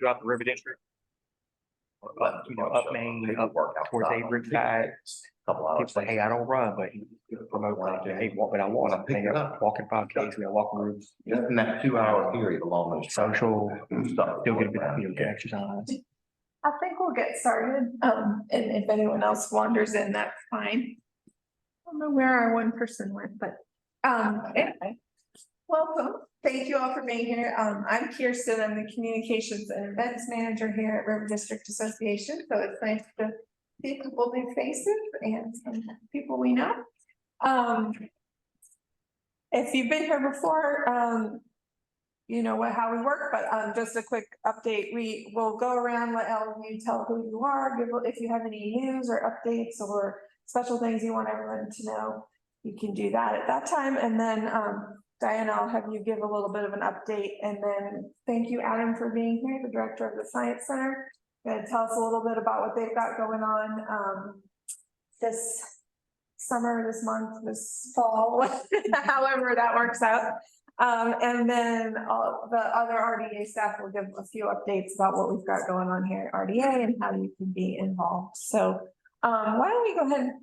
throughout the river district. Up, up Main, up towards Avery side. People say, hey, I don't run, but you promote like, hey, walk, but I walk. They have walking 5Ks, we have walking routes. Just in that 2-hour period along those Social, stuff. still get a bit of good exercise. I think we'll get started. And if anyone else wanders in, that's fine. I don't know where our one person went, but anyway. Welcome. Thank you all for being here. I'm Kirsten. I'm the Communications and Events Manager here at River District Association. So it's nice to see a couple new faces and some people we know. If you've been here before, you know how we work, but just a quick update. We will go around, let all of you tell who you are, if you have any news or updates or special things you want everyone to know, you can do that at that time. And then Diana, I'll have you give a little bit of an update, and then thank you, Adam, for being here, the director of the Science Center. Gonna tell us a little bit about what they've got going on this summer, this month, this fall, however that works out. And then all the other RDA staff will give a few updates about what we've got going on here at RDA and how you can be involved. So why don't we go ahead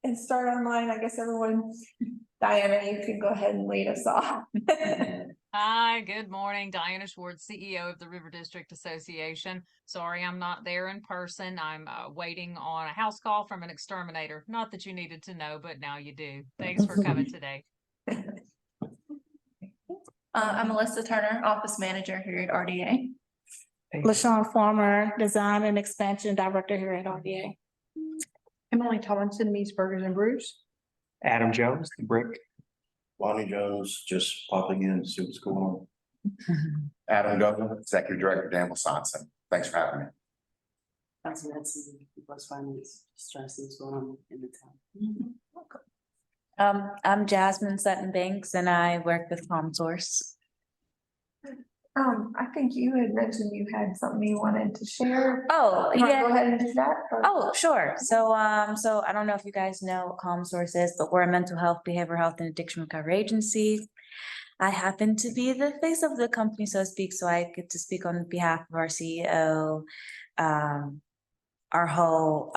and start online? I guess everyone, Diana, you can go ahead and lead us off. Hi, good morning. Diana Schwartz, CEO of the River District Association. Sorry, I'm not there in person. I'm waiting on a house call from an exterminator. Not that you needed to know, but now you do. Thanks for coming today. I'm Melissa Turner, Office Manager here at RDA. LaShawn Farmer, Design and Expansion Director here at RDA. Emily Tomlinson, Meats, Burgers and Brews. Adam Jones, the brick. Lonnie Jones, just popping in to see what's going on. Adam Goebel, Executive Director, Danville Science Center. Thanks for having me. That's plus finance, stress is going on in the town. I'm Jasmine Sutton Banks and I work with ComSource. I think you had mentioned you had something you wanted to share. Oh, You wanna yeah. go ahead and do that? Or- Oh, sure. So I don't know if you guys know what ComSource is, but we're a mental health, behavioral health, and addiction recovery agency. I happen to be the face of the company, so to speak, so I get to speak on behalf of our CEO, our whole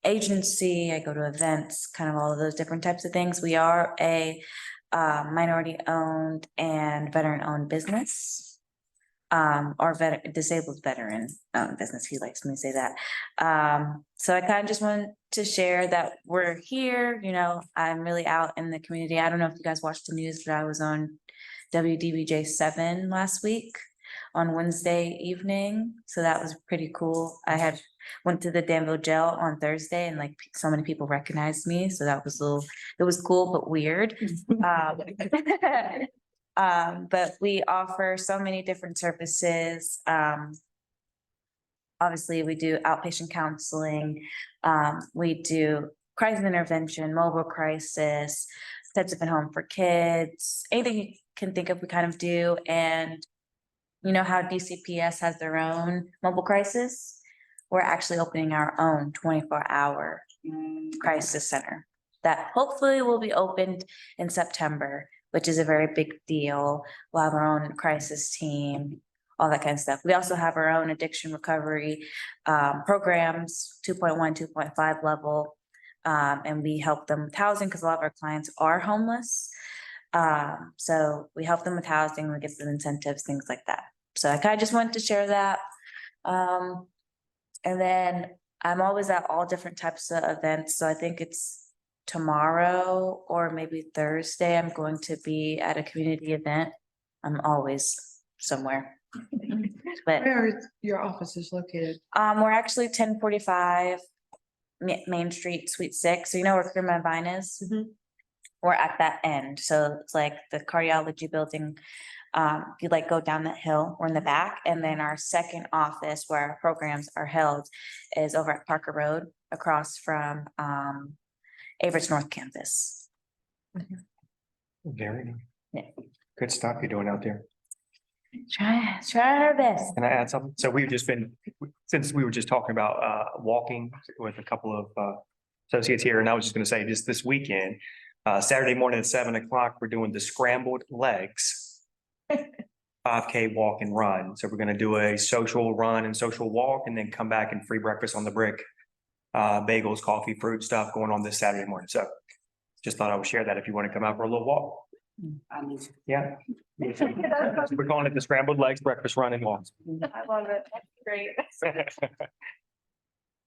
agency. I go to events, kind of all of those different types of things. We are a minority owned and veteran owned business. Or disabled veteran business. He likes me to say that. So I kind of just wanted to share that we're here. You know, I'm really out in the community. I don't know if you guys watched the news, but I was on WDBJ 7 last week on Wednesday evening. So that was pretty cool. I went to the Danville jail on Thursday and like so many people recognized me. So that was it was cool, but weird. But we offer so many different services. Obviously, we do outpatient counseling. We do crisis intervention, mobile crisis, steps up at home for kids, anything you can think of, we kind of do. And you know how DCPS has their own mobile crisis? We're actually opening our own 24-hour crisis center that hopefully will be opened in September, which is a very big deal. We'll have our own crisis team, all that kind of stuff. We also have our own addiction recovery programs, 2.1, 2.5 level, and we help them with housing because a lot of our clients are homeless. So we help them with housing, we give them incentives, things like that. So I kind of just wanted to share that. And then I'm always at all different types of events. So I think it's tomorrow or maybe Thursday, I'm going to be at a community event. I'm always somewhere. But Where is your office is located? we're actually 1045 Main Street, Suite 6. So you know where Crema Vine is? Mhm. We're at that end. So it's like the cardiology building. You like go down that hill, we're in the back, and then our second office where our programs are held is over at Parker Road across from Avery's North Campus. Very nice. Yeah. Good stuff you're doing out there. Try our best. Can I add something? So since we were just talking about walking with a couple of associates here, and I was just gonna say just this weekend, Saturday morning at 7 o'clock, we're doing the scrambled legs. 5K walk and run. So we're gonna do a social run and social walk and then come back and free breakfast on the brick. Bagels, coffee, fruit stuff going on this Saturday morning. So just thought I would share that if you want to come out for a little walk. I need to. Yeah. We're calling it the scrambled legs breakfast run and walk. I love it. That's great. That's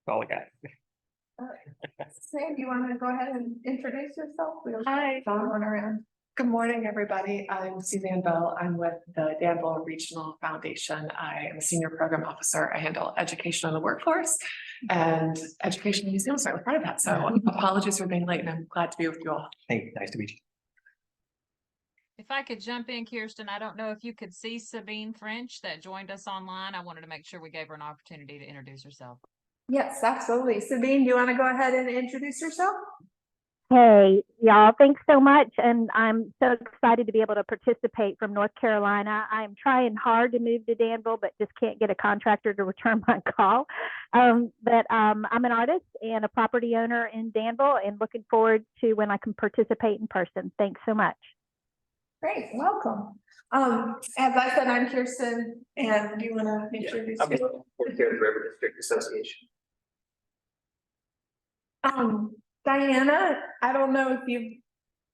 all I got. Sam, you want to go ahead and introduce yourself? Hi. Going around. Good morning, everybody. I'm Suzanne Bell. I'm with the Danville Regional Foundation. I am a senior program officer. I handle education on the workforce and education museums. So I'm part of that. So apologies for being late, and I'm glad to be with you all. Hey, nice to meet you. If I could jump in, Kirsten, I don't know if you could see Sabine French that joined us online. I wanted to make sure we gave her an opportunity to introduce herself. Yes, absolutely. Sabine, do you want to go ahead and introduce yourself? Hey, y'all, thanks so much. And I'm so excited to be able to participate from North Carolina. I'm trying hard to move to Danville, but just can't get a contractor to return my call. I'm an artist and a property owner in Danville and looking forward to when I can participate in person. Thanks so much. Great, welcome. As I said, I'm Kirsten, and do you want to introduce yourself? River District Association. Diana, I don't know if you've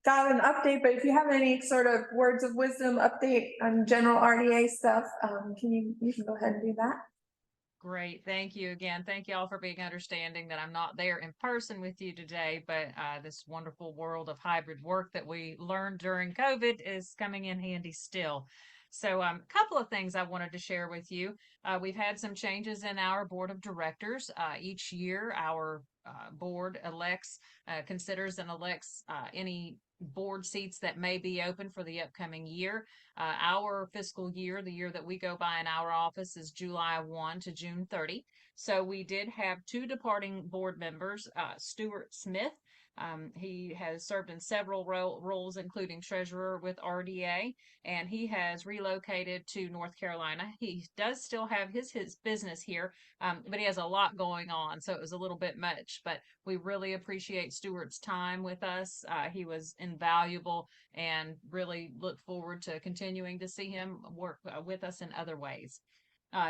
got an update, but if you have any sort of words of wisdom update on general RDA stuff, you can go ahead and do that. Great. Thank you again. Thank you all for being understanding that I'm not there in person with you today, but this wonderful world of hybrid work that we learned during COVID is coming in handy still. So a couple of things I wanted to share with you. We've had some changes in our board of directors. Each year, our board elects, considers and elects any board seats that may be open for the upcoming year. Our fiscal year, the year that we go by in our office, is July 1 to June 30. So we did have two departing board members, Stuart Smith. He has served in several roles, including treasurer with RDA, and he has relocated to North Carolina. He does still have his business here, but he has a lot going on, so it was a little bit much. But we really appreciate Stuart's time with us. He was invaluable and really look forward to continuing to see him work with us in other ways.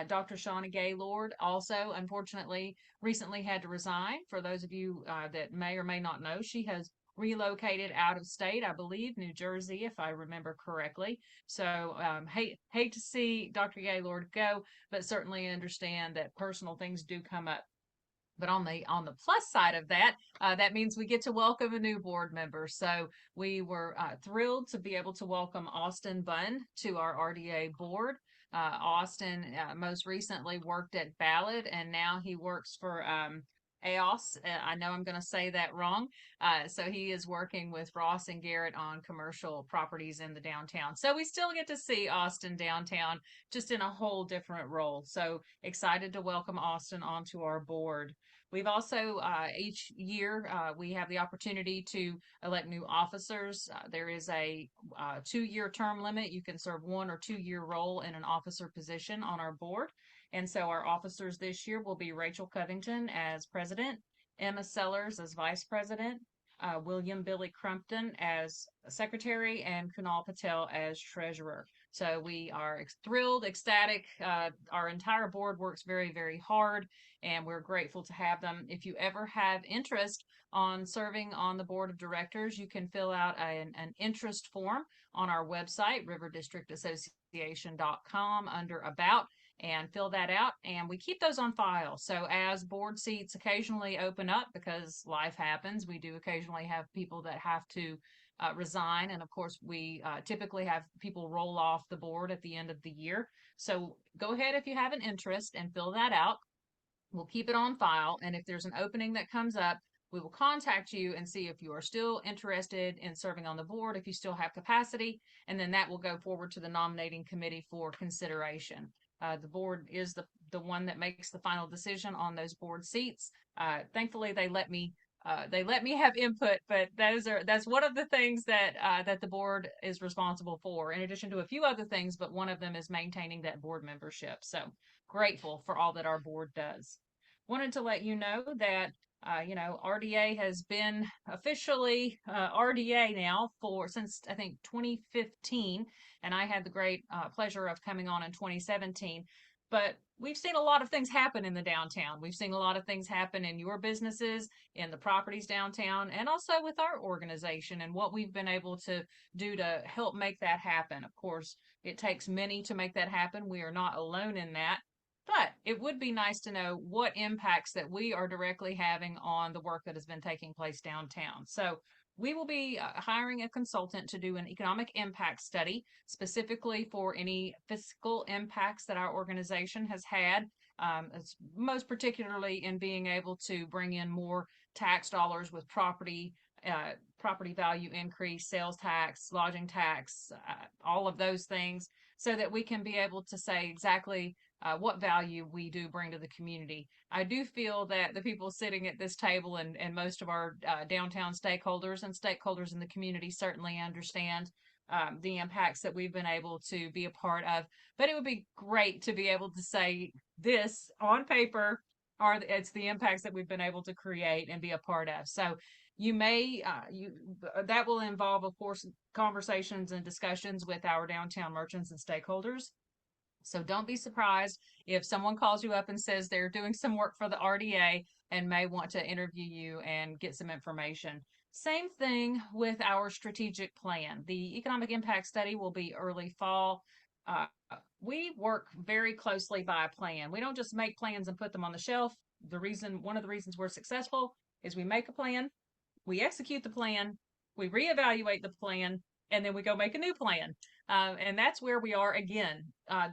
Dr. Shauna Gaylord also, unfortunately, recently had to resign. For those of you that may or may not know, she has relocated out of state, I believe, New Jersey, if I remember correctly. So hate to see Dr. Gaylord go, but certainly understand that personal things do come up. But on the plus side of that, that means we get to welcome a new board member. So we were thrilled to be able to welcome Austin Bunn to our RDA board. Austin most recently worked at Ballad, and now he works for AOS. I know I'm going to say that wrong. So he is working with Ross and Garrett on commercial properties in the downtown. So we still get to see Austin downtown, just in a whole different role. So excited to welcome Austin onto our board. We've also, each year, we have the opportunity to elect new officers. There is a 2-year term limit. You can serve 1 or 2-year role in an officer position on our board. And so our officers this year will be Rachel Covington as president, Emma Sellers as vice president, William Billy Crumpton as secretary, and Kunal Patel as treasurer. So we are thrilled, ecstatic. Our entire board works very, very hard, and we're grateful to have them. If you ever have interest on serving on the board of directors, you can fill out an interest form on our website, riverdistrictassociation.com, under About, and fill that out, and we keep those on file. So as board seats occasionally open up, because life happens, we do occasionally have people that have to resign, and of course we typically have people roll off the board at the end of the year. So go ahead if you have an interest and fill that out. We'll keep it on file, and if there's an opening that comes up, we will contact you and see if you are still interested in serving on the board, if you still have capacity, and then that will go forward to the nominating committee for consideration. The board is the one that makes the final decision on those board seats. Thankfully, they let me have input, but that's one of the things that that the board is responsible for, in addition to a few other things, but one of them is maintaining that board membership. So grateful for all that our board does. Wanted to let you know that RDA has been officially RDA now since I think 2015, and I had the great pleasure of coming on in 2017. But we've seen a lot of things happen in the downtown. We've seen a lot of things happen in your businesses, in the properties downtown, and also with our organization and what we've been able to do to help make that happen. Of course, it takes many to make that happen. We are not alone in that. But it would be nice to know what impacts that we are directly having on the work that has been taking place downtown. So we will be hiring a consultant to do an economic impact study specifically for any fiscal impacts that our organization has had. It's most particularly in being able to bring in more tax dollars with property value increase, sales tax, lodging tax, all of those things, so that we can be able to say exactly what value we do bring to the community. I do feel that the people sitting at this table and most of our downtown stakeholders and stakeholders in the community certainly understand the impacts that we've been able to be a part of. But it would be great to be able to say this on paper, it's the impacts that we've been able to create and be a part of. So you may, that will involve, of course, conversations and discussions with our downtown merchants and stakeholders. So don't be surprised if someone calls you up and says they're doing some work for the RDA and may want to interview you and get some information. Same thing with our strategic plan. The economic impact study will be early fall. We work very closely by a plan. We don't just make plans and put them on the shelf. One of the reasons we're successful is we make a plan, we execute the plan, we reevaluate the plan, and then we go make a new plan. And that's where we are again.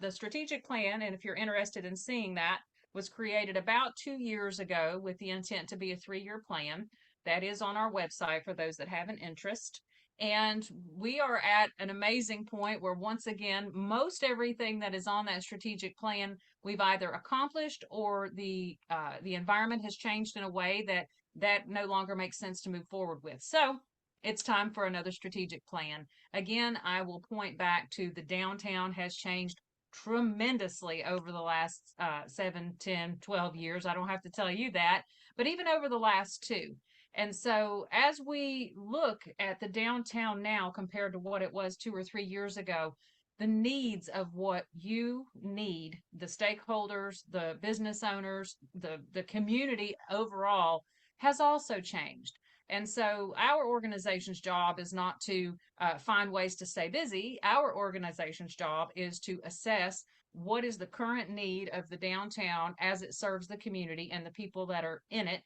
The strategic plan, and if you're interested in seeing that, was created about 2 years ago with the intent to be a 3-year plan. That is on our website for those that have an interest. And we are at an amazing point where, once again, most everything that is on that strategic plan, we've either accomplished or the environment has changed in a way that no longer makes sense to move forward with. So it's time for another strategic plan. Again, I will point back to the downtown has changed tremendously over the last 7, 10, 12 years. I don't have to tell you that, but even over the last 2. And so as we look at the downtown now compared to what it was 2 or 3 years ago, the needs of what you need, the stakeholders, the business owners, the community overall has also changed. And so our organization's job is not to find ways to stay busy. Our organization's job is to assess what is the current need of the downtown as it serves the community and the people that are in it,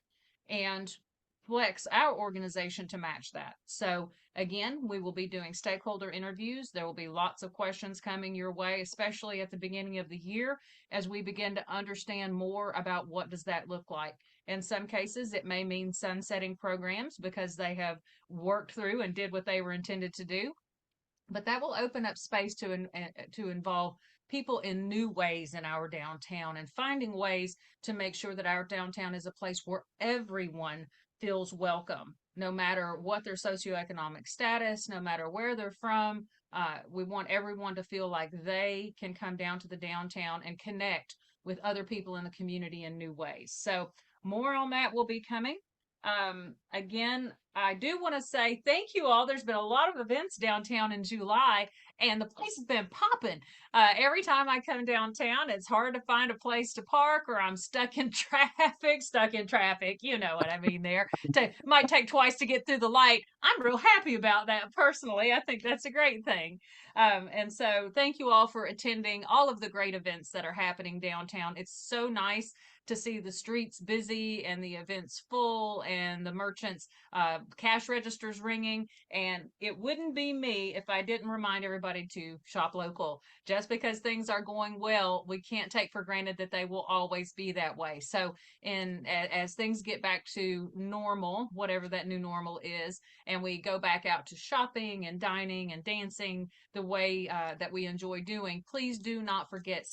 and flex our organization to match that. So again, we will be doing stakeholder interviews. There will be lots of questions coming your way, especially at the beginning of the year, as we begin to understand more about what does that look like. In some cases, it may mean sunsetting programs because they have worked through and did what they were intended to do. But that will open up space to involve people in new ways in our downtown and finding ways to make sure that our downtown is a place where everyone feels welcome, no matter what their socioeconomic status, no matter where they're from. We want everyone to feel like they can come down to the downtown and connect with other people in the community in new ways. So more on that will be coming. Again, I do want to say thank you all. There's been a lot of events downtown in July, and the place has been popping. Every time I come downtown, it's hard to find a place to park, or I'm stuck in traffic. You know what I mean there. Might take twice to get through the light. I'm real happy about that personally. I think that's a great thing. And so thank you all for attending all of the great events that are happening downtown. It's so nice to see the streets busy and the events full and the merchants cash registers ringing. And it wouldn't be me if I didn't remind everybody to shop local. Just because things are going well, we can't take for granted that they will always be that way. So as things get back to normal, whatever that new normal is, and we go back out to shopping and dining and dancing the way that we enjoy doing, please do not forget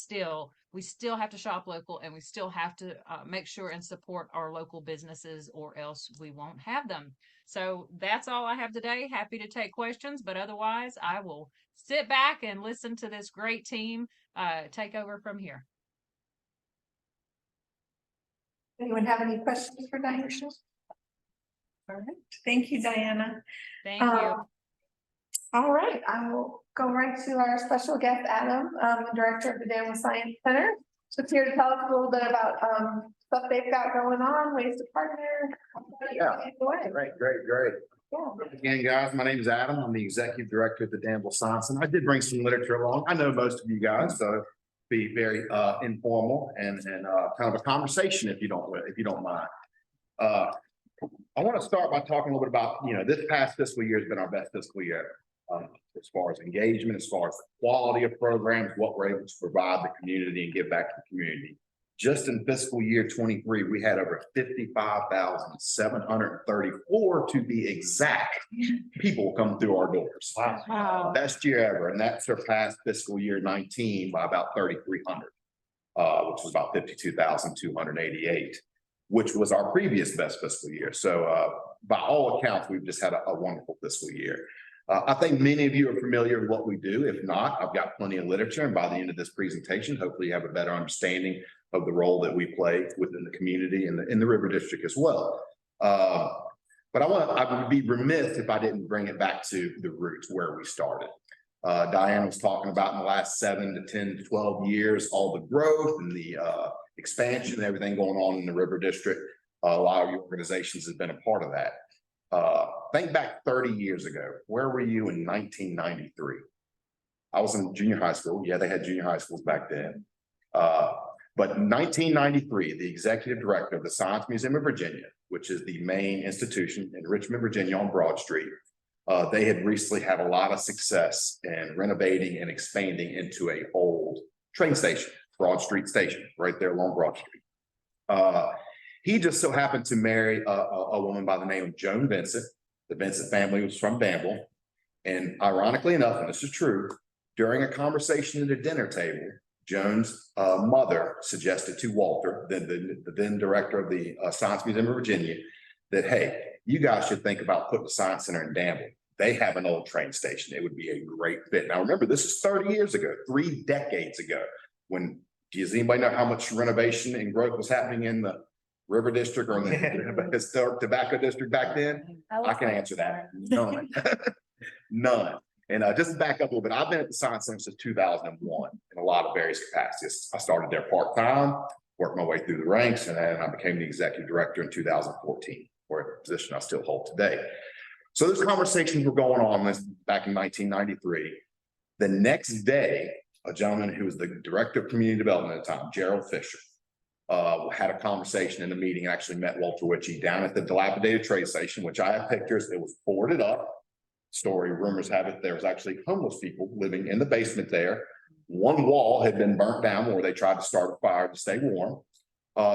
we still have to shop local, and we still have to make sure and support our local businesses, or else we won't have them. So that's all I have today. Happy to take questions, but otherwise I will sit back and listen to this great team take over from here. Anyone have any questions for Diana? All right, thank you, Diana. Thank you. All right, I will go right to our special guest, Adam, the director of the Danville Science Center. Just here to tell us a little bit about stuff they've got going on, ways to partner. Yeah. Away. Great. Yeah. Again, guys, my name is Adam. I'm the executive director at the Danville Science Center. I did bring some literature along. I know most of you guys, so be very informal and kind of a conversation if you don't mind. I want to start by talking a little bit about, this past fiscal year has been our best fiscal year. As far as engagement, as far as the quality of programs, what we're able to provide the community and give back to the community. Just in fiscal year 23, we had over 55,734 to be exact people come through our doors. Wow. Best year ever, and that surpassed fiscal year 19 by about 3,300, which was about 52,288, which was our previous best fiscal year. So by all accounts, we've just had a wonderful fiscal year. I think many of you are familiar with what we do. If not, I've got plenty of literature, and by the end of this presentation, hopefully you have a better understanding of the role that we play within the community and in the River District as well. But I would be remiss if I didn't bring it back to the roots where we started. Diane was talking about in the last 7 to 10 to 12 years, all the growth and the expansion and everything going on in the River District. A lot of your organizations have been a part of that. Think back 30 years ago. Where were you in 1993? I was in junior high school. Yeah, they had junior high schools back then. But in 1993, the executive director of the Science Museum of Virginia, which is the main institution in Richmond, Virginia on Broad Street, they had recently had a lot of success in renovating and expanding into an old train station, Broad Street Station, right there along Broad Street. He just so happened to marry a woman by the name of Joan Vincent. The Vincent family was from Danville. And ironically enough, and this is true, during a conversation at a dinner table, Joan's mother suggested to Walter, the then director of the Science Museum of Virginia, that, hey, you guys should think about putting a science center in Danville. They have an old train station. It would be a great fit. Now, remember, this is 30 years ago, 3 decades ago. Does anybody know how much renovation and growth was happening in the River District or in the historic tobacco district back then? I can answer that. None. None. And just to back up a little bit, I've been at the Science Center since 2001 in a lot of various capacities. I started there part-time, worked my way through the ranks, and then I became the executive director in 2014, for a position I still hold today. So those conversations were going on back in 1993. The next day, a gentleman who was the director of community development at the time, Gerald Fisher, had a conversation in the meeting and actually met Walter Witchy down at the dilapidated train station, which I have pictures. It was boarded up. Story, rumors have it, there was actually homeless people living in the basement there. One wall had been burnt down where they tried to start a fire to stay warm.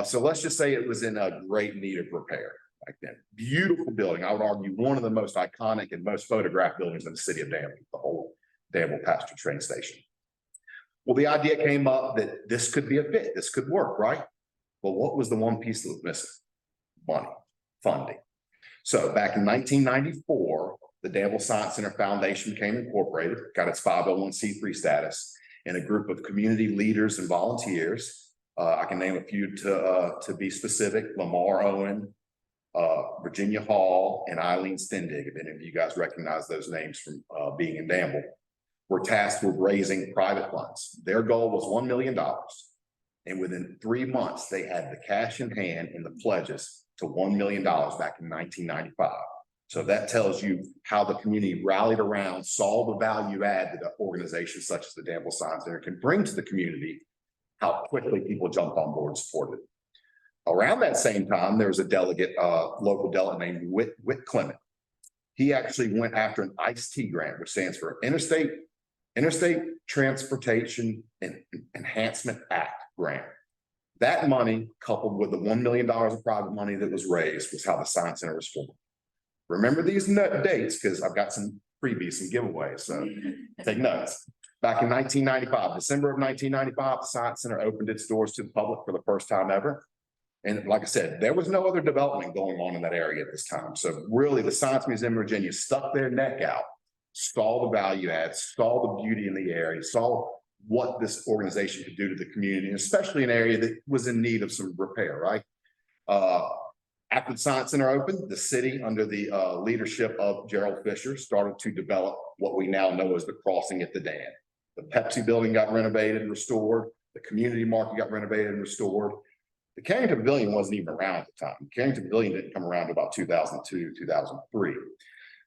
So let's just say it was in a great need of repair back then. Beautiful building. I would argue one of the most iconic and most photographed buildings in the city of Danville, the whole Danville Pasture train station. Well, the idea came up that this could be a fit. This could work, right? Well, what was the one piece that was missing? Money, funding. So back in 1994, the Danville Science Center Foundation became incorporated, got its 501c3 status, and a group of community leaders and volunteers. I can name a few to be specific: Lamar Owen, Virginia Hall, and Eileen Stendig. If any of you guys recognize those names from being in Danville, were tasked with raising private funds. Their goal was $1 million. And within 3 months, they had the cash in hand and the pledges to $1 million back in 1995. So that tells you how the community rallied around, saw the value add that organizations such as the Danville Science Center can bring to the community, how quickly people jumped on board and supported it. Around that same time, there was a delegate, local delegate named Whit Clement. He actually went after an ICE-T grant, which stands for Interstate Transportation and Enhancement Act grant. That money, coupled with the $1 million of private money that was raised, was how the Science Center was formed. Remember these dates, because I've got some freebies and giveaways, so take notes. Back in 1995, December of 1995, the Science Center opened its doors to the public for the first time ever. And like I said, there was no other development going on in that area at this time. So really, the Science Museum of Virginia stuck their neck out, saw the value add, saw the beauty in the area, saw what this organization could do to the community, especially an area that was in need of some repair, right? After the Science Center opened, the city, under the leadership of Gerald Fisher, started to develop what we now know as the crossing at the dam. The Pepsi building got renovated and restored. The community market got renovated and restored. The Carrington Pavilion wasn't even around at the time. The Carrington Pavilion didn't come around until about 2002, 2003.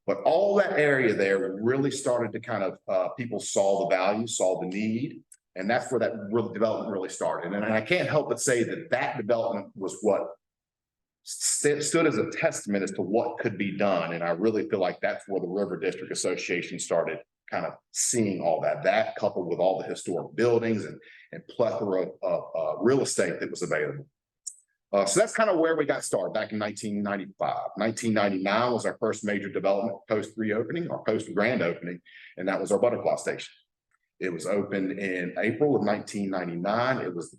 But all that area there really started to kind of, people saw the value, saw the need, and that's where that development really started. And I can't help but say that that development was what stood as a testament as to what could be done. And I really feel like that's where the River District Association started kind of seeing all that coupled with all the historic buildings and plethora of real estate that was available. So that's kind of where we got started back in 1995. 1999 was our first major development post reopening, or post grand opening, and that was our butterfly station. It was opened in April of 1999. It was the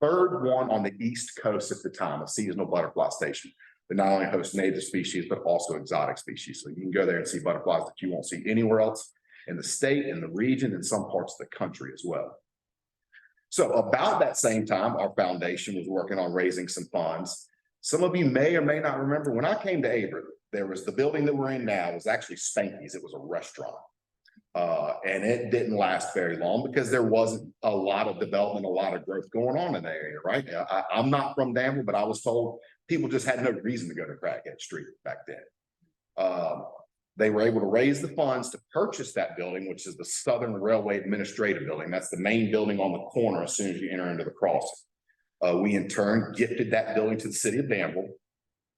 third one on the East Coast at the time, a seasonal butterfly station that not only hosts native species, but also exotic species. So you can go there and see butterflies that you won't see anywhere else in the state, in the region, in some parts of the country as well. So about that same time, our foundation was working on raising some funds. Some of you may or may not remember, when I came to Avery, there was the building that we're in now was actually Spanky's. It was a restaurant. And it didn't last very long because there wasn't a lot of development, a lot of growth going on in the area, right? I'm not from Danville, but I was told people just had no reason to go to Crackhead Street back then. They were able to raise the funds to purchase that building, which is the Southern Railway Administrative Building. That's the main building on the corner as soon as you enter into the crossing. We in turn gifted that building to the city of Danville,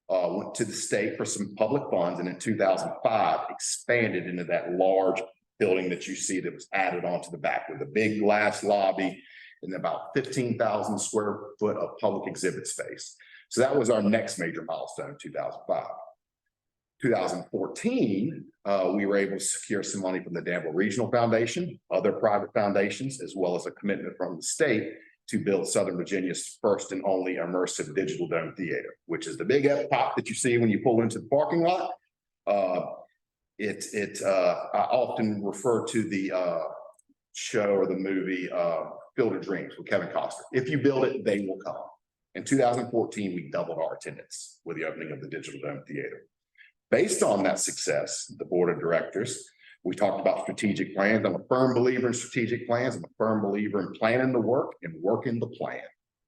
went to the state for some public funds, and in 2005 expanded into that large building that you see that was added onto the back with a big glass lobby and about 15,000 square foot of public exhibit space. So that was our next major milestone in 2005. 2014, we were able to secure some money from the Danville Regional Foundation, other private foundations, as well as a commitment from the state to build Southern Virginia's first and only immersive digital dome theater, which is the big pop that you see when you pull into the parking lot. I often refer to the show or the movie Field of Dreams with Kevin Costner. If you build it, they will come. In 2014, we doubled our attendance with the opening of the Digital Dome Theater. Based on that success, the board of directors, we talked about strategic plans. I'm a firm believer in strategic plans. I'm a firm believer in planning the work and working the plan.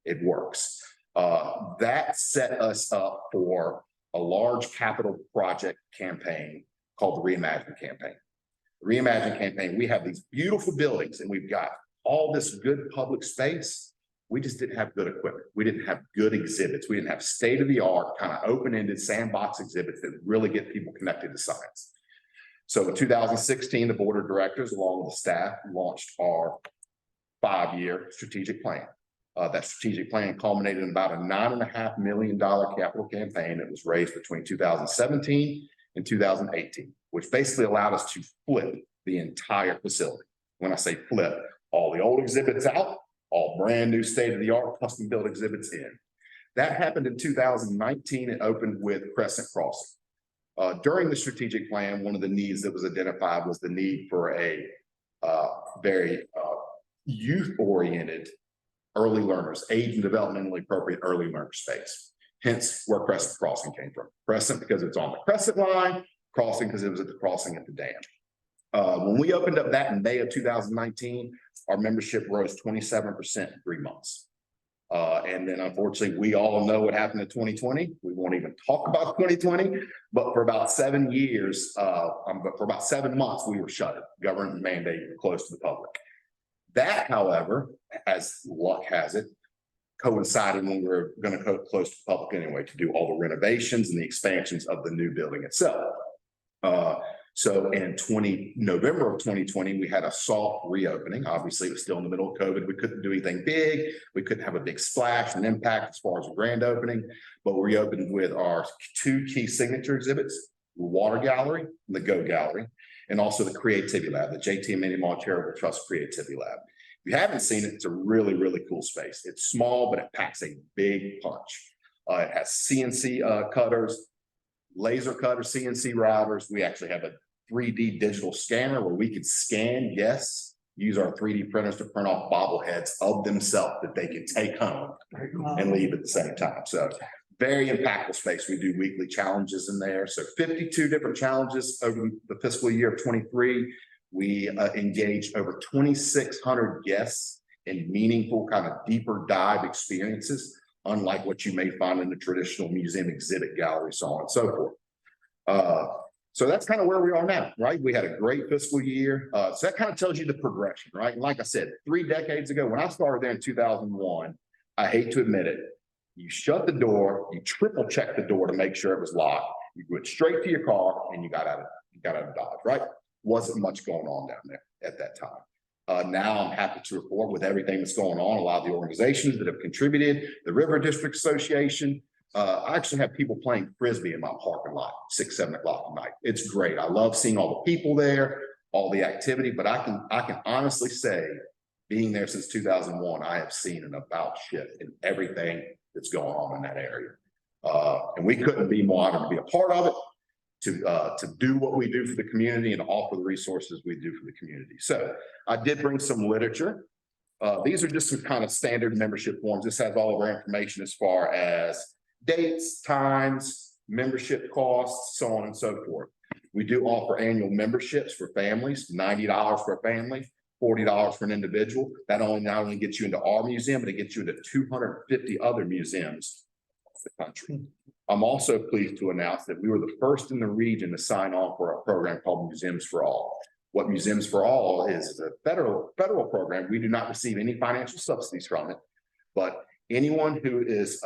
It works. That set us up for a large capital project campaign called the Reimagine campaign. The Reimagine campaign, we have these beautiful buildings and we've got all this good public space. We just didn't have good equipment. We didn't have good exhibits. We didn't have state-of-the-art, kind of open-ended sandbox exhibits that really get people connected to science. So in 2016, the board of directors, along with the staff, launched our 5-year strategic plan. That strategic plan culminated in about a $9.5 million capital campaign that was raised between 2017 and 2018, which basically allowed us to flip the entire facility. When I say flip, all the old exhibits out, all brand new state-of-the-art custom built exhibits in. That happened in 2019. It opened with Crescent Crossing. During the strategic plan, one of the needs that was identified was the need for a very youth-oriented early learners, age and developmentally appropriate early learner space. Hence where Crescent Crossing came from. Crescent because it's on the Crescent line, Crossing because it was at the crossing at the dam. When we opened up that in May of 2019, our membership rose 27% in 3 months. And then unfortunately, we all know what happened in 2020. We won't even talk about 2020, but for about 7 years, but for about 7 months, we were shut. Government mandate closed to the public. That, however, as luck has it, coincided when we were going to close to the public anyway to do all the renovations and the expansions of the new building itself. So in November of 2020, we had a soft reopening. Obviously, it was still in the middle of COVID. We couldn't do anything big. We couldn't have a big splash and impact as far as a grand opening, but we reopened with our 2 key signature exhibits, the Water Gallery and the Go Gallery, and also the Creativity Lab, the JT Mini Mall Charitable Trust Creativity Lab. If you haven't seen it, it's a really, really cool space. It's small, but it packs a big punch. It has CNC cutters, laser cutters, CNC routers. We actually have a 3D digital scanner where we can scan guests use our 3D printers to print off bobbleheads of themselves that they can take home and leave at the same time. So very impactful space. We do weekly challenges in there. So 52 different challenges over the fiscal year of 23. We engaged over 2,600 guests in meaningful kind of deeper dive experiences, unlike what you may find in the traditional museum exhibit gallery, so on and so forth. So that's kind of where we are now, right? We had a great fiscal year. So that kind of tells you the progression, right? And like I said, 3 decades ago, when I started there in 2001, I hate to admit it, you shut the door, you triple check the door to make sure it was locked. You went straight to your car and you got out of Dodge, right? Wasn't much going on down there at that time. Now I'm happy to report with everything that's going on, a lot of the organizations that have contributed, the River District Association. I actually have people playing Frisbee in my parking lot, 6, 7 o'clock at night. It's great. I love seeing all the people there, all the activity, but I can honestly say, being there since 2001, I have seen an about shift in everything that's going on in that area. And we couldn't be more honored to be a part of it, to do what we do for the community and offer the resources we do for the community. So I did bring some literature. These are just some kind of standard membership forms. This has all of our information as far as dates, times, membership costs, so on and so forth. We do offer annual memberships for families, $90 for a family, $40 for an individual. That not only gets you into our museum, but it gets you into 250 other museums across the country. I'm also pleased to announce that we were the first in the region to sign on for a program called Museums for All. What Museums for All is a federal program. We do not receive any financial subsidies from it, but anyone who is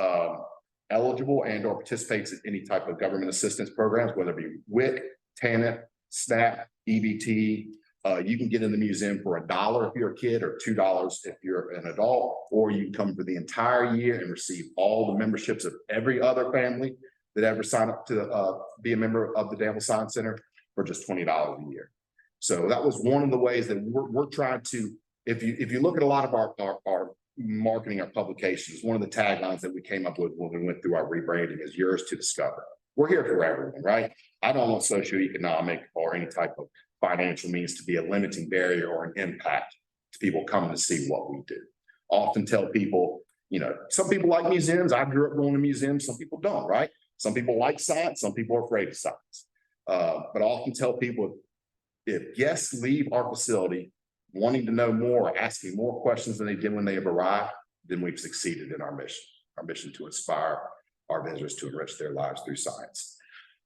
eligible and or participates in any type of government assistance programs, whether it be WIC, TANF, SNAP, EBT, you can get in the museum for $1 if you're a kid or $2 if you're an adult, or you can come for the entire year and receive all the memberships of every other family that ever signed up to be a member of the Danville Science Center for just $20 a year. So that was one of the ways that we're trying to, if you look at a lot of our marketing, our publications, one of the taglines that we came up with when we went through our rebranding is yours to discover. We're here for everyone, right? I don't want socioeconomic or any type of financial means to be a limiting barrier or an impact to people coming to see what we do. Often tell people, you know, some people like museums. I grew up going to museums. Some people don't, right? Some people like science. Some people are afraid of science. But I often tell people, if guests leave our facility wanting to know more, or asking more questions than they did when they have arrived, then we've succeeded in our mission to inspire our visitors to enrich their lives through science.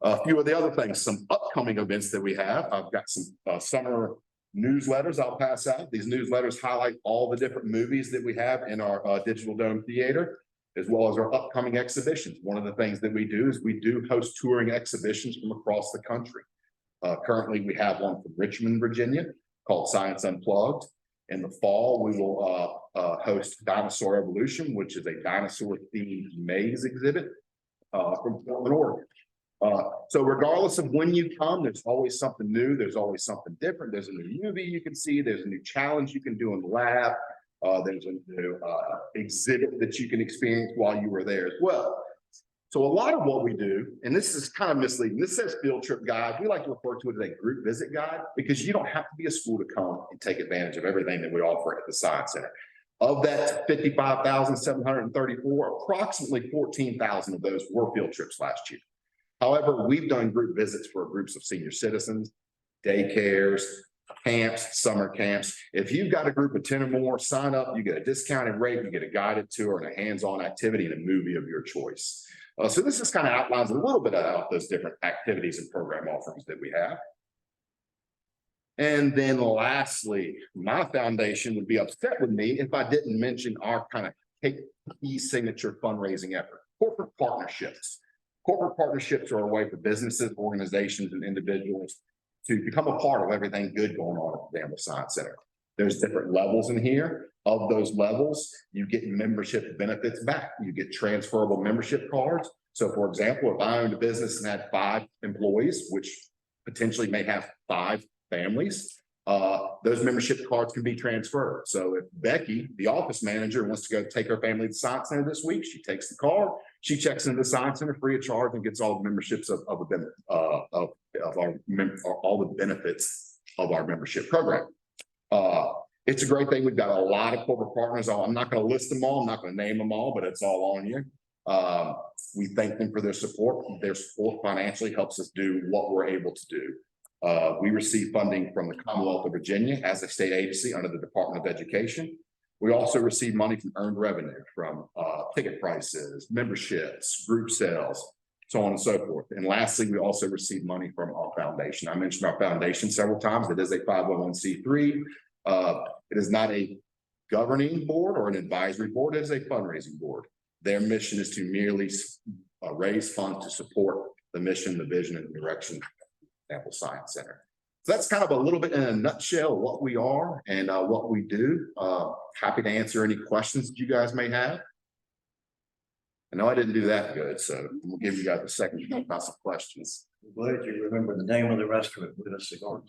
A few of the other things, some upcoming events that we have. I've got some summer newsletters I'll pass out. These newsletters highlight all the different movies that we have in our Digital Dome Theater, as well as our upcoming exhibitions. One of the things that we do is we do host touring exhibitions from across the country. Currently, we have one from Richmond, Virginia, called Science Unplugged. In the fall, we will host Dinosaur Evolution, which is a dinosaur-themed maze exhibit from Portland, Oregon. So regardless of when you come, there's always something new. There's always something different. There's a new movie you can see. There's a new challenge you can do in the lab. There's a new exhibit that you can experience while you were there as well. So a lot of what we do, and this is kind of misleading, this says field trip guide. We like to refer to it as a group visit guide, because you don't have to be a school to come and take advantage of everything that we offer at the Science Center. Of that 55,734, approximately 14,000 of those were field trips last year. However, we've done group visits for groups of senior citizens, daycares, camps, summer camps. If you've got a group of 10 or more, sign up, you get a discounted rate, you get a guided tour and a hands-on activity and a movie of your choice. So this just kind of outlines a little bit about those different activities and program offerings that we have. And then lastly, my foundation would be upset with me if I didn't mention our kind of key signature fundraising effort, corporate partnerships. Corporate partnerships are a way for businesses, organizations, and individuals to become a part of everything good going on at the Danville Science Center. There's different levels in here. Of those levels, you get membership benefits back. You get transferable membership cards. So for example, if I owned a business and had 5 employees, which potentially may have 5 families, those membership cards can be transferred. So if Becky, the office manager, wants to go take her family to the Science Center this week, she takes the card, she checks into the Science Center free of charge and gets all the memberships of all the benefits of our membership program. It's a great thing. We've got a lot of corporate partners. I'm not going to list them all. I'm not going to name them all, but it's all on here. We thank them for their support. Their support financially helps us do what we're able to do. We receive funding from the Commonwealth of Virginia as a state agency under the Department of Education. We also receive money from earned revenue from ticket prices, memberships, group sales, so on and so forth. And lastly, we also receive money from our foundation. I mentioned our foundation several times. It is a 501c3. It is not a governing board or an advisory board. It is a fundraising board. Their mission is to merely raise funds to support the mission, the vision, and the direction of Danville Science Center. So that's kind of a little bit in a nutshell what we are and what we do. Happy to answer any questions that you guys may have. I know I didn't do that good, so we'll give you guys a second to think about some questions. I'm glad you remember the name of the restaurant with a cigar.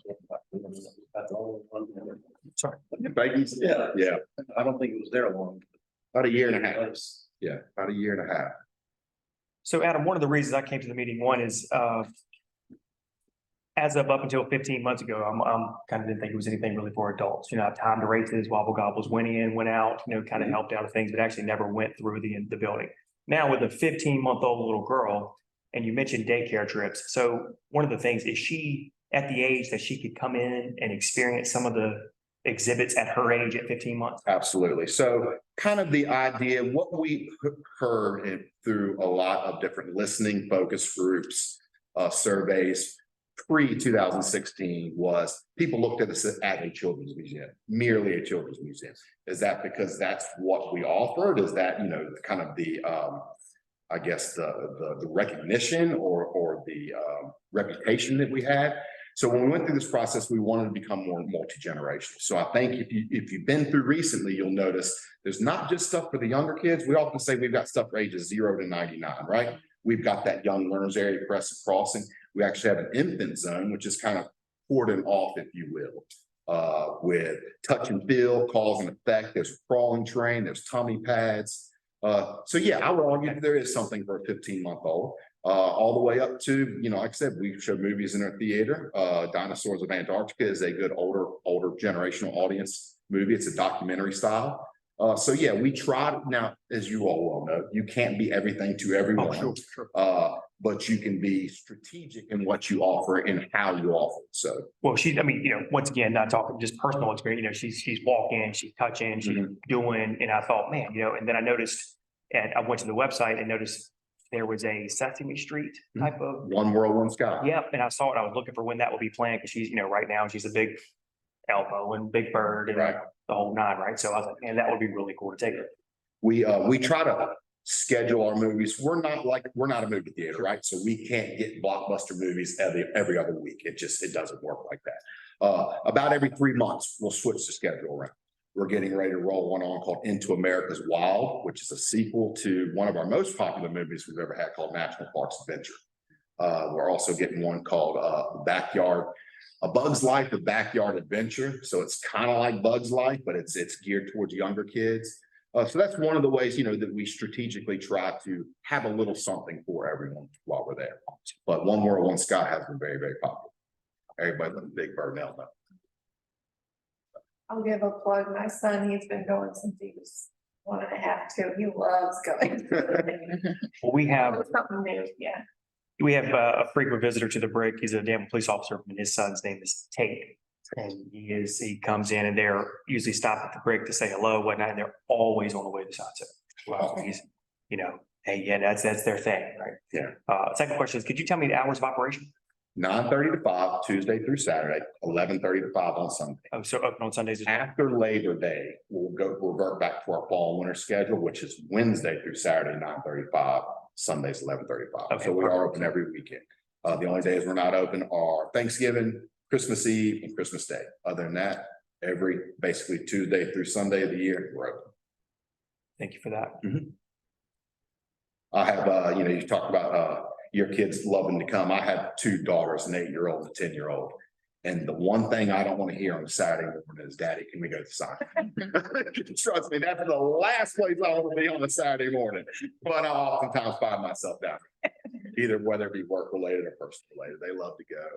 Sorry. Baggies? Yeah. Yeah. I don't think it was there long. About a year and a half. Yeah, about a year and a half. So Adam, one of the reasons I came to the meeting, one is, as of up until 15 months ago, I'm kind of didn't think it was anything really for adults. You know, I have timed the races, wobble gobbles went in, went out, you know, kind of helped out with things, but actually never went through the building. Now with a 15-month-old little girl, and you mentioned daycare trips. So one of the things, is she at the age that she could come in and experience some of the exhibits at her age at 15 months? Absolutely. So kind of the idea, what we heard through a lot of different listening focus groups, surveys, pre-2016 was people looked at us as a children's museum, merely a children's museum. Is that because that's what we offered? Is that, you know, kind of the, I guess the recognition or the reputation that we had? So when we went through this process, we wanted to become more multi-generational. So I think if you've been through recently, you'll notice there's not just stuff for the younger kids. We often say we've got stuff for ages 0 to 99, right? We've got that young learners area, Crescent Crossing. We actually have an infant zone, which is kind of cordoned off, if you will, with touch and feel, cause and effect. There's a crawling train, there's tummy pads. So yeah, I would argue there is something for a 15-month-old, all the way up to, you know, like I said, we show movies in our theater. Dinosaurs of Antarctica is a good older generational audience movie. It's a documentary style. So yeah, we tried. Now, as you all well know, you can't be everything to everyone. Oh, sure. But you can be strategic in what you offer and how you offer. So, Well, I mean, you know, once again, not talking just personal experience, you know, she's walking, she's touching, she's doing, and I thought, man, you know, and then I noticed, and I went to the website and noticed there was a Sesame Street type of. One World, One Sky. Yep, and I saw it. I was looking for when that would be planned, because she's, you know, right now she's a big Elmo and Big Bird and Right. the whole nine, right? So I was like, man, that would be really cool to take her. We try to schedule our movies. We're not a movie theater, right? So we can't get blockbuster movies every other week. It doesn't work like that. About every 3 months, we'll switch the schedule around. We're getting ready to roll one on called Into America's Wild, which is a sequel to one of our most popular movies we've ever had called National Parks Adventure. We're also getting one called A Bug's Life, a Backyard Adventure. So it's kind of like Bug's Life, but it's geared towards younger kids. So that's one of the ways, you know, that we strategically try to have a little something for everyone while we're there. But One World, One Sky has been very, very popular. Everybody loves Big Bird now. I'll give a plug. My son, he's been going since he was 1.5, 2. He loves going. Well, we have Something new, yeah. We have a frequent visitor to the brick. He's a Danville police officer, and his son's name is Tate. And he comes in, and they're usually stop at the brick to say hello, whatnot, and they're always on the way to Sunset. Well, he's, you know, hey, yeah, that's their thing, right? Yeah. Second question is, could you tell me the hours of operation? 9:30 to 5, Tuesday through Saturday, 11:30 to 5 on Sunday. Oh, so open on Sundays as well? After Labor Day, we'll revert back to our fall and winter schedule, which is Wednesday through Saturday, 9:30 to 5, Sundays, 11:30 to 5. Okay, So we are perfect. open every weekend. The only days we're not open are Thanksgiving, Christmas Eve, and Christmas Day. Other than that, basically Tuesday through Sunday of the year, we're open. Thank you for that. I have, you know, you talked about your kids loving to come. I have 2 daughters, an 8-year-old and a 10-year-old. And the one thing I don't want to hear on a Saturday morning is, Daddy, can we go to soccer? Trust me, that's the last place I want to be on a Saturday morning. But I oftentimes find myself down, either whether it be work related or personal related. They love to go.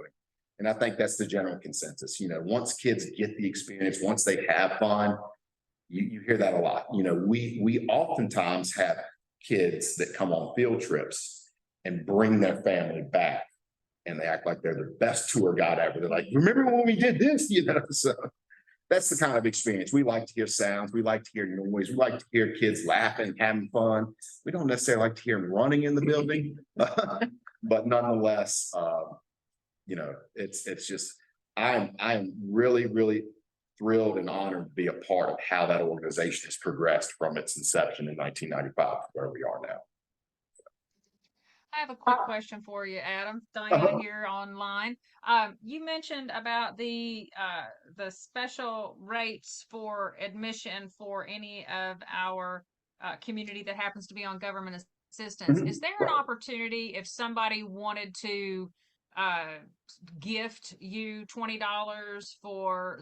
And I think that's the general consensus, you know, once kids get the experience, once they have fun, you hear that a lot. You know, we oftentimes have kids that come on field trips and bring their family back. And they act like they're the best tour guide ever. They're like, remember when we did this? You know, so that's the kind of experience. We like to hear sounds. We like to hear noise. We like to hear kids laughing, having fun. We don't necessarily like to hear them running in the building, but nonetheless, you know, it's just, I'm really, really thrilled and honored to be a part of how that organization has progressed from its inception in 1995 to where we are now. I have a quick question for you, Adam. Diana here online. You mentioned about the special rates for admission for any of our community that happens to be on government assistance. Is there an opportunity if somebody wanted to gift you $20 for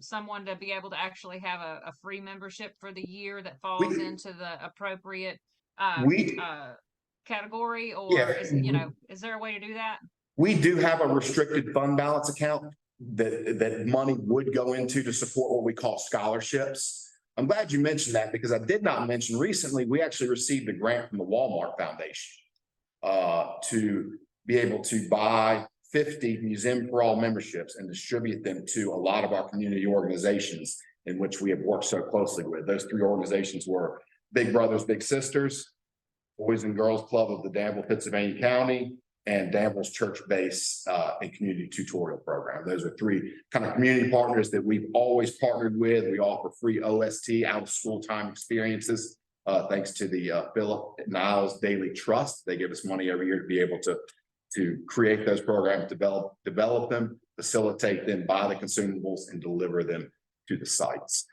someone to be able to actually have a free membership for the year that falls into the appropriate category, or is it, you know, is there a way to do that? We do have a restricted fund balance account that money would go into to support what we call scholarships. I'm glad you mentioned that because I did not mention recently, we actually received a grant from the Walmart Foundation to be able to buy 50 Museum for All memberships and distribute them to a lot of our community organizations in which we have worked so closely with. Those three organizations were Big Brothers Big Sisters, Boys and Girls Club of the Danville, Pennsylvania County, and Danville's church-based and community tutorial program. Those are three kind of community partners that we've always partnered with. We offer free OST, out of school time experiences, thanks to the Philip Niles Daily Trust. They give us money every year to be able to create those programs, develop them, facilitate them, buy the consumables, and deliver them to the sites.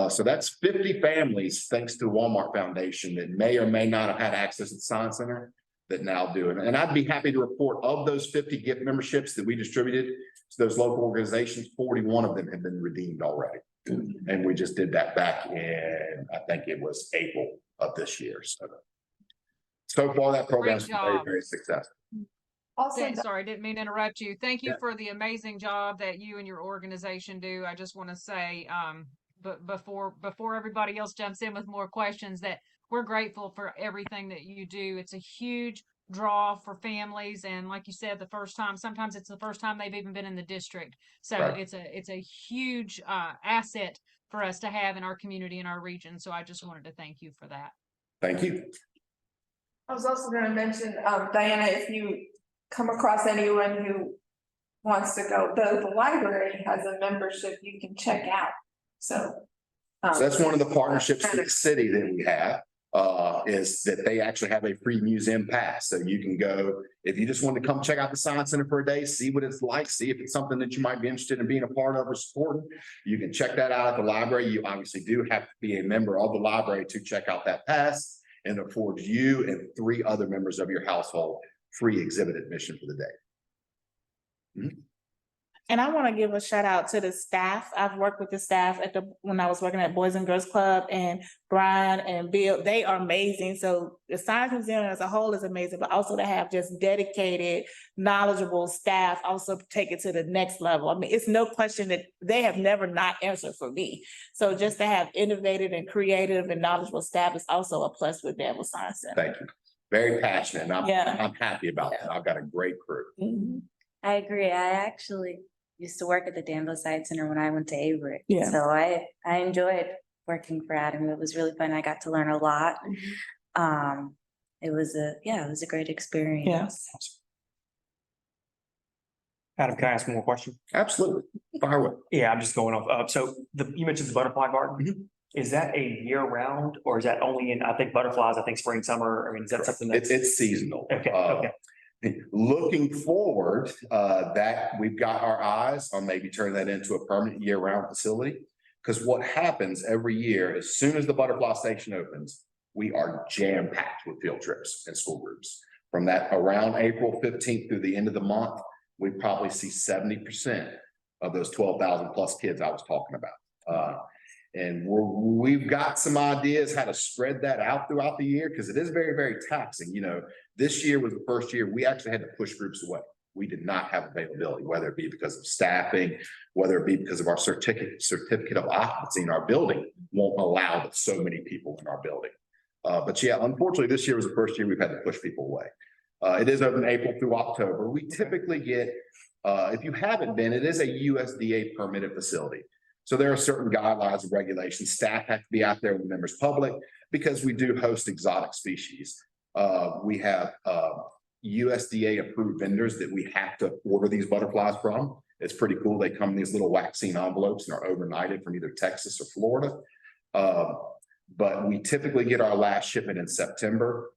So that's 50 families, thanks to the Walmart Foundation, that may or may not have had access to the Science Center that now do it. And I'd be happy to report of those 50 gift memberships that we distributed to those local organizations, 41 of them have been redeemed already. And we just did that back in, I think it was April of this year. So far that program's been very, very successful. Also, Sorry, didn't mean to interrupt you. Thank you for the amazing job that you and your organization do. I just want to say, but before everybody else jumps in with more questions, that we're grateful for everything that you do. It's a huge draw for families, and like you said, sometimes it's the first time they've even been in the district. So it's a huge asset for us to have in our community, in our region. So I just wanted to thank you for that. Thank you. I was also going to mention, Diana, if you come across anyone who wants to go, the library has a membership you can check out. So that's one of the partnerships with the city that we have, is that they actually have a free museum pass. So you can go, if you just want to come check out the Science Center for a day, see what it's like, see if it's something that you might be interested in being a part of or supporting, you can check that out at the library. You obviously do have to be a member of the library to check out that pass, and it affords you and 3 other members of your household free exhibit admission for the day. And I want to give a shout out to the staff. I've worked with the staff when I was working at Boys and Girls Club, and Brian and Bill, they are amazing. So the Science Museum as a whole is amazing, but also to have just dedicated, knowledgeable staff also take it to the next level. I mean, it's no question that they have never not answered for me. So just to have innovative and creative and knowledgeable staff is also a plus with Danville Science Center. Thank you. Very passionate, and I'm happy about that. I've got a great crew. I agree. I actually used to work at the Danville Science Center when I went to Avery. Yeah. So I enjoyed working for Adam. It was really fun. I got to learn a lot. It was a great experience. Yes. Adam, can I ask one more question? Absolutely. Fire away. Yeah, I'm just going off. So you mentioned the butterfly garden. Is that a year round, or is that only in, I think butterflies, I think spring, summer? I mean, is that something that's? It's seasonal. Okay. Looking forward, that we've got our eyes on maybe turning that into a permanent year-round facility. Because what happens every year, as soon as the butterfly station opens, we are jam-packed with field trips and school groups. From that around April 15th through the end of the month, we probably see 70% of those 12,000 plus kids I was talking about. And we've got some ideas how to spread that out throughout the year, because it is very, very taxing. You know, this year was the first year we actually had to push groups away. we did not have availability, whether it be because of staffing, whether it be because of our certificate of occupancy in our building won't allow so many people in our building. But yeah, unfortunately, this year was the first year we've had to push people away. It is open April through October. We typically get, if you haven't been, it is a USDA permitted facility. So there are certain guidelines and regulations. Staff have to be out there with members public because we do host exotic species. We have USDA approved vendors that we have to order these butterflies from. It's pretty cool. They come in these little waxing envelopes and are overnighted from either Texas or Florida. But we typically get our last shipment in September.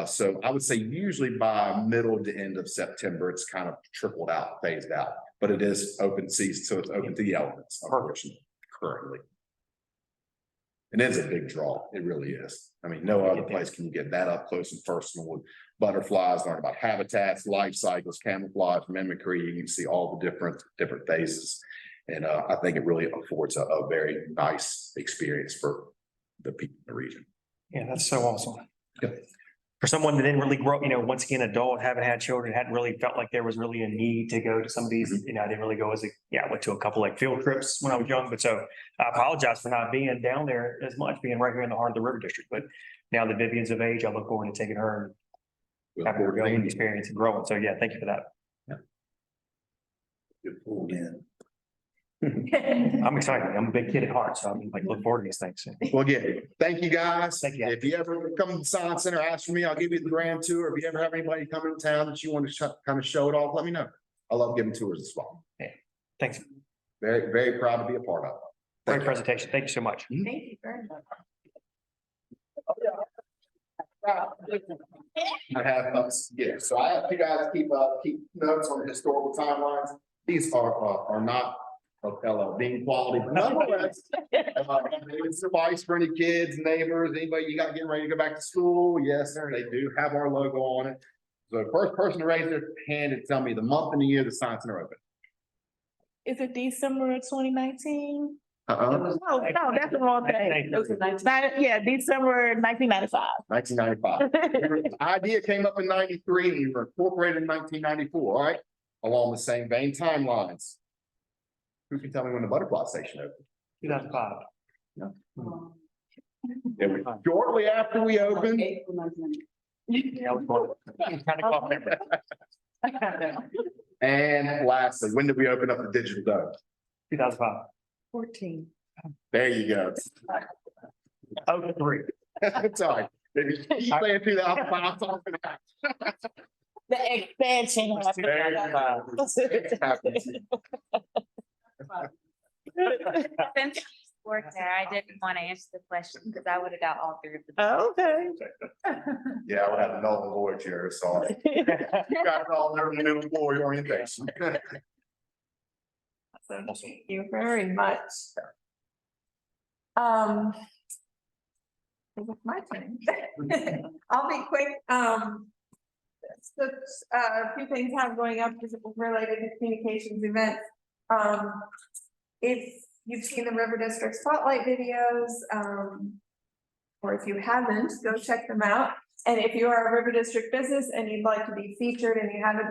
So I would say usually by middle to end of September, it's kind of trickled out, phased out, but it is open season. So it's open to the elements, unfortunately, currently. And it's a big draw. It really is. I mean, no other place can you get that up close and personal with butterflies, learn about habitats, life cycles, camouflage, mimicry. You can see all the different phases. And I think it really affords a very nice experience for the people in the region. Yeah, that's so awesome. Good. For someone that didn't really grow, once again, adult, haven't had children, hadn't really felt like there was really a need to go to some of these, I didn't really go I went to a couple like field trips when I was young, but so I apologize for not being down there as much, being right here in the heart of the River District. But now that Vivian's of age, I look forward to taking her and having her go and experience and growing. So yeah, thank you for that. Good pull in. I'm excited. I'm a big kid at heart, so I'm look forward to these things. Well, again, thank you guys. Thank you. If you ever come to the Science Center, ask for me, I'll give you the grand tour. If you ever have anybody come in town that you want to kind of show it off, let me know. I love giving tours as well. Yeah. Thanks. Very, very proud to be a part of it. Great presentation. Thank you so much. Thank you very much. I have, so I have you guys keep notes on the historical timelines. These are not of LL quality, but nonetheless, it's advice for any kids, neighbors, anybody you got getting ready to go back to school. Yes, sir, they do have our logo on it. So the first person to raise their hand and tell me the month and the year the Science Center opened. Is it December of 2019? Uh-uh. No, that's the wrong thing. Yeah, December 1995. 1995. The idea came up in 93 and we were incorporated in 1994, all right? Along the same vein timelines. Who can tell me when the butterfly station opened? 2005. It was shortly after we opened. April 1990. Yeah, I was born. Kind of caught And lastly, when did we open up the digital dome? 2005. 14. There you go. Oh, 3. Sorry. Maybe you playing 2005. The expansion happened. Since I worked there, I didn't want to answer the question because I would have got all 3 of them. Okay. Yeah, I would have to know the Lord here, sorry. You got it all there in the new employee orientation. So thank you very much. It's my turn. I'll be quick. So, a few things I have going up related to communications events. If you've seen the River District Spotlight videos, or if you haven't, go check them out. And if you are a River District business and you'd like to be featured and you haven't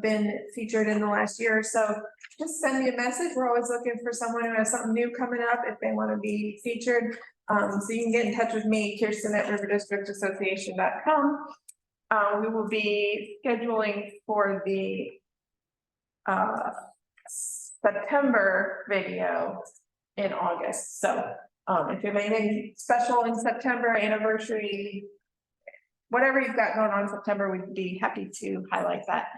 been featured in the last year or so, just send me a message. We're always looking for someone who has something new coming up if they want to be featured. So you can get in touch with me, Kirsten@riverdistrictassociation.com. We will be scheduling for the September video in August. So if you have anything special in September, anniversary, whatever you've got going on in September, we'd be happy to highlight that.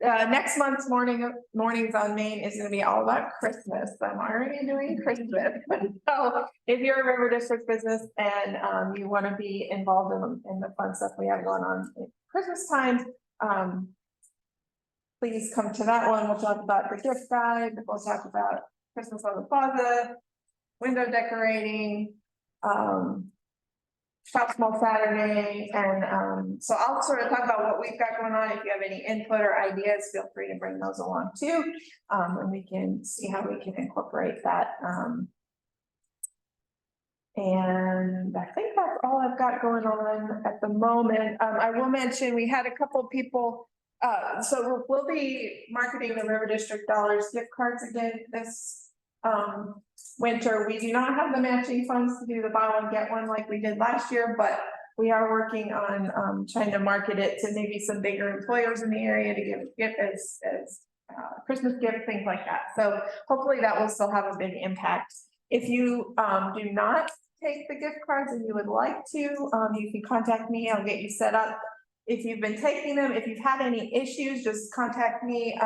Next month's mornings on Main is going to be all about Christmas. I'm already doing Christmas. So if you're a River District business and you want to be involved in the fun stuff we have going on at Christmas time, please come to that one. We'll talk about the gift guide. We'll talk about Christmas on the Plaza, window decorating, Shop Small Saturday, and so I'll sort of talk about what we've got going on. If you have any input or ideas, feel free to bring those along too, and we can see how we can incorporate that. And And I think that's all I've got going on at the moment. I will mention, we had a couple people, so we'll be marketing the River District Dollars gift cards again this winter. We do not have the matching funds to do the buy one, get one like we did last year, but we are working on trying to market it to maybe some bigger employers in the area to give as Christmas gift, things like that. So hopefully that will still have a big impact. If you do not take the gift cards and you would like to, you can contact me. I'll get you set up. If you've been taking them, if you've had any issues, just contact me.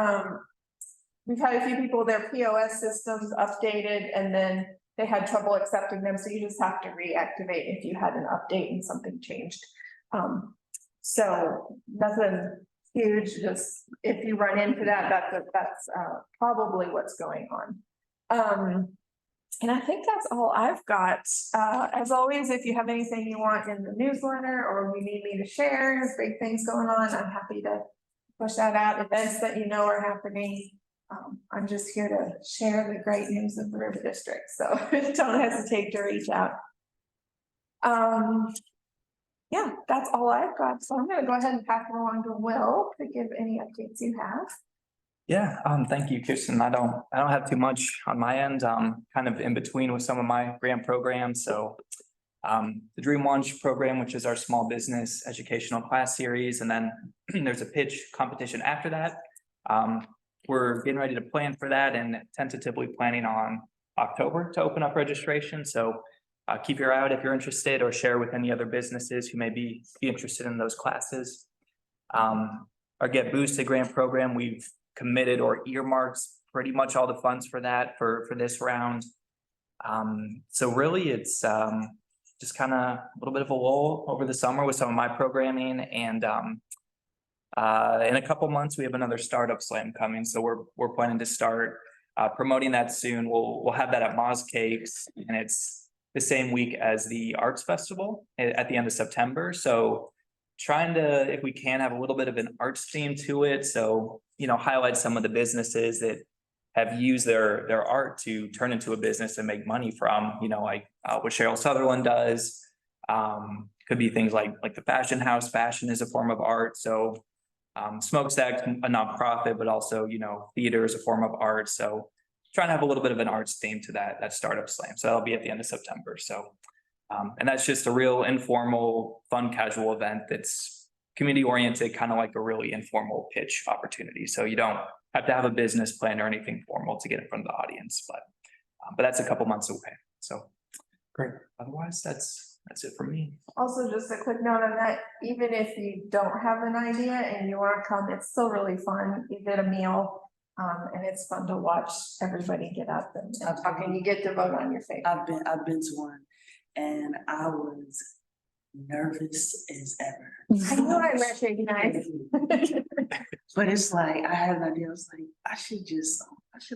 We've had a few people, their POS systems updated and then they had trouble accepting them. So you just have to reactivate if you had an update and something changed. So nothing huge, just if you run into that, that's probably what's going on. And I think that's all I've got. As always, if you have anything you want in the newsletter or you need me to share, big things going on, I'm happy to push that out. Events that you know are happening. I'm just here to share the great news of the River District, so don't hesitate to reach out. Yeah, that's all I've got. So I'm gonna go ahead and pass it along to Will to give any updates you have. Yeah, thank you, Kirsten. I don't have too much on my end. Kind of in between with some of my grant programs. So the Dream Launch program, which is our small business educational class series, and then there's a pitch competition after that. We're getting ready to plan for that and tentatively planning on October to open up registration. So keep your eye out if you're interested, or share with any other businesses who may be interested in those classes. Our Get Boosted grant program, we've committed or earmarked pretty much all the funds for that for this round. So really it's just kind of a little bit of a lull over the summer with some of my programming, and in a couple months we have another startup slam coming, so we're planning to start promoting that soon. We'll have that at Moz Cakes, and it's the same week as the Arts Festival at the end of September. So trying to, if we can, have a little bit of an arts theme to it. So, you know, highlight some of the businesses that have used their art to turn into a business and make money from, you know, like what Cheryl Sutherland does. Could be things like the Fashion House. Fashion is a form of art. So Smokestack's a nonprofit, but also, you know, theater is a form of art. So trying to have a little bit of an arts theme to that startup slam. So that'll be at the end of September. So and that's just a real informal, fun, casual event that's community oriented, kind of like a really informal pitch opportunity. So you don't have to have a business plan or anything formal to get in front of the audience, but that's a couple months away. So great. Otherwise, that's it for me. Also, just a quick note on that, even if you don't have an idea and you want to come, it's still really fun. You get a meal, and it's fun to watch everybody get up and talk, and you get to vote on your favorite. I've been to one and I was nervous as ever. I know I recognize. But it's like, I had an idea, I was like, I should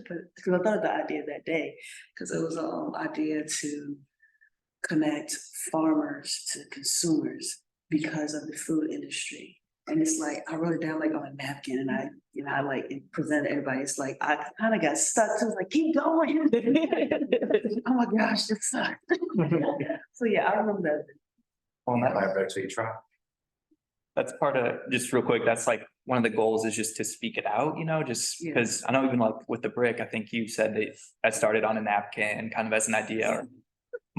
put, because I thought of the idea that day, because it was an idea to connect farmers to consumers because of the food industry. And it's like, I wrote it down like on a napkin, and I like presented everybody. It's like, I kind of got stuck to, like, keep going. Oh my gosh, it sucked. So yeah, I remember that. Well, that I bet you try. that's part of, just real quick, that's like one of the goals is just to speak it out, you know, just because I know even like with the brick, I think you said that started on a napkin kind of as an idea.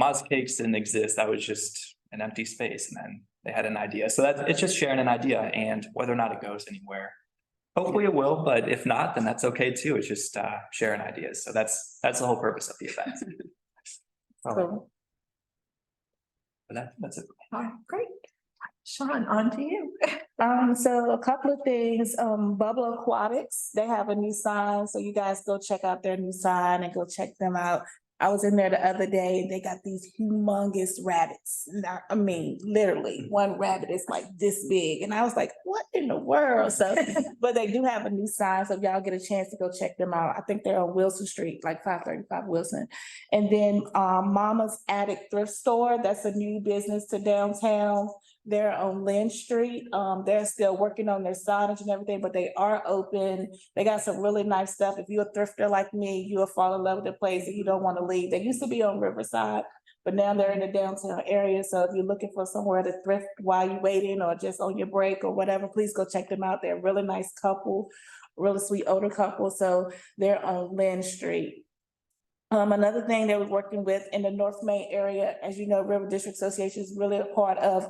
Moz Cakes didn't exist. That was just an empty space, and then they had an idea. So it's just sharing an idea, and whether or not it goes anywhere, hopefully it will, but if not, then that's okay too. It's just sharing ideas. So that's the whole purpose of the event. So, But that's it. All right, great. Sean, on to you. so a couple of things, Bubble Aquatics, they have a new sign, so you guys go check out their new sign and go check them out. I was in there the other day and they got these humongous rabbits. I mean, literally one rabbit is like this big. And I was like, what in the world? So, but they do have a new sign. So if y'all get a chance to go check them out. I think they're on Wilson Street, like 535 Wilson. And then Mama's Attic Thrift Store, that's a new business to downtown. They're on Lynn Street. They're still working on their signage and everything, but they are open. They got some really nice stuff. If you're a thrifter like me, you'll fall in love with the place and you don't want to leave. They used to be on Riverside, but now they're in the downtown area. So if you're looking for somewhere to thrift while you're waiting or just on your break or whatever, please go check them out. They're a really nice couple, really sweet older couple. So they're on Lynn Street. Another thing that we're working with in the North Main area, as you know, River District Association is really a part of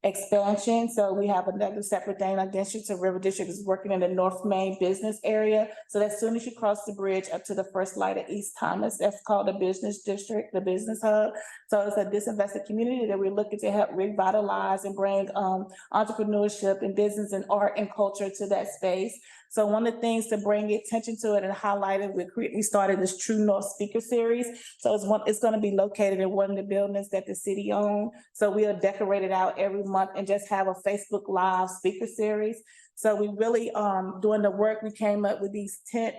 expansion. So we have another separate thing, like District of River District is working in the North Main business area. So as soon as you cross the bridge up to the first light at East Thomas, that's called the business district, the business hub. So it's a disinvested community that we're looking to help revitalize and bring entrepreneurship and business and art and culture to that space. So one of the things to bring attention to it and highlight it, we started this True North Speaker Series. So it's going to be located in one of the buildings that the city owns. So we'll decorate it out every month and just have a Facebook Live speaker series. So we really, doing the work, we came up with these 10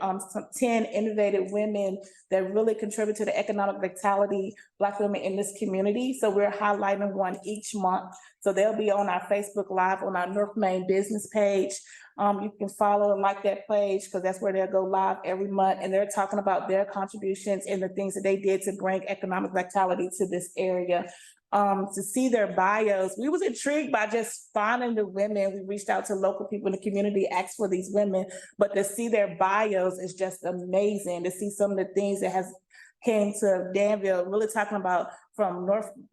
innovative women that really contribute to the economic vitality Black women in this community. So we're highlighting one each month. So they'll be on our Facebook Live on our North Main business page. You can follow and like that page because that's where they'll go live every month. And they're talking about their contributions and the things that they did to bring economic vitality to this area. To see their bios, we was intrigued by just finding the women. We reached out to local people in the community, asked for these women, but to see their bios is just amazing. To see some of the things that has came to Danville, really talking about from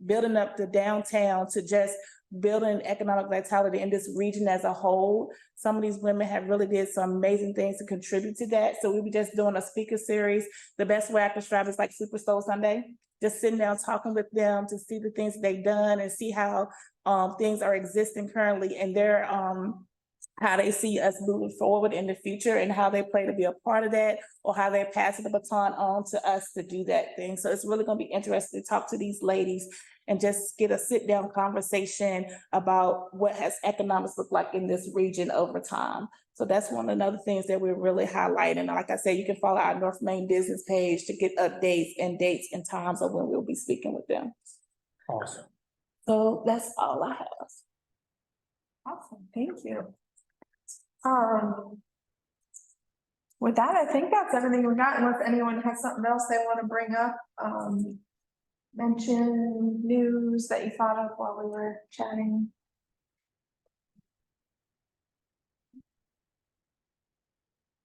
building up the downtown to just building economic vitality in this region as a whole. Some of these women have really did some amazing things to contribute to that. So we were just doing a speaker series. The best way I can describe it is like Super Soul Sunday, just sitting down talking with them to see the things that they've done and see how things are existing currently and their how they see us moving forward in the future and how they play to be a part of that or how they're passing the baton on to us to do that thing. So it's really going to be interesting to talk to these ladies and just get a sit down conversation about what has economics look like in this region over time. So that's one of the other things that we're really highlighting. Like I said, you can follow our North Main business page to get updates and dates and times of when we'll be speaking with them. Awesome. So that's all I have. Awesome, thank you. With that, I think that's everything we got, unless anyone has something else they want to bring up, mention news that you thought of while we were chatting.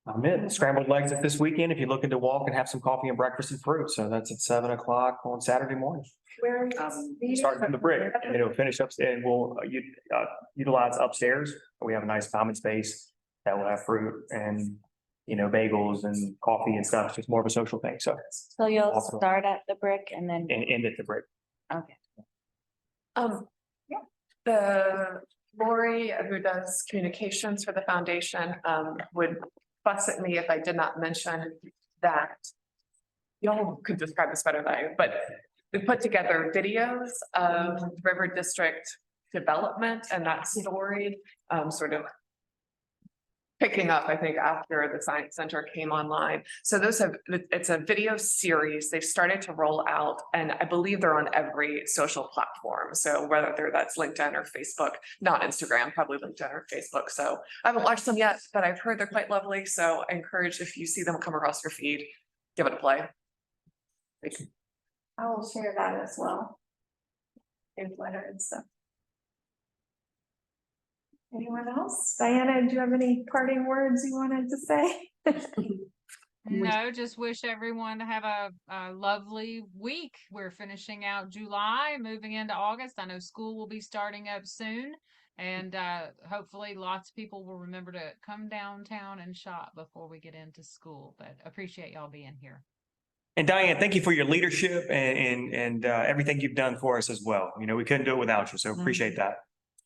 I'm in scrambled eggs this weekend. If you're looking to walk and have some coffee and breakfast and fruit. So that's at 7 o'clock on Saturday morning. Where are you meeting? Starting from the brick and it'll finish upstairs and we'll utilize upstairs. We have a nice common space that will have fruit and, bagels and coffee and stuff. It's just more of a social thing. So you'll Awesome. start at the brick and then, and end at the brick. okay. Yeah, the Lori who does communications for the foundation, would fuss at me if I did not mention that. Y'all could describe this better than I, but we put together videos of River District development and that story, sort of picking up, I think, after the Science Center came online. So it's a video series. They've started to roll out and I believe they're on every social platform. So whether that's LinkedIn or Facebook, not Instagram, probably LinkedIn or Facebook. So I haven't watched them yet, but I've heard they're quite lovely. So I encourage if you see them come across your feed, give it a play. Thank you. I will share that as well. Newsletter and stuff. Anyone else? Diana, do you have any parting words you wanted to say? No, just wish everyone to have a lovely week. We're finishing out July, moving into August. I know school will be starting up soon. And hopefully lots of people will remember to come downtown and shop before we get into school. But appreciate y'all being here. And Diane, thank you for your leadership and everything you've done for us as well. We couldn't do it without you. So appreciate that.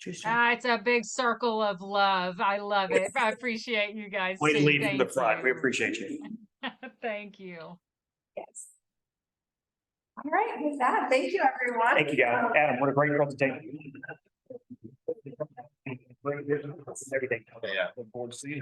It's a big circle of love. I love it. I appreciate you guys. Way to too. lead from the Thank front. We you. appreciate you. Thank you. Yes. All right, with that, thank you, everyone. Thank you, guys. Adam, what a great presentation. Everything. Yeah. Look forward to seeing you.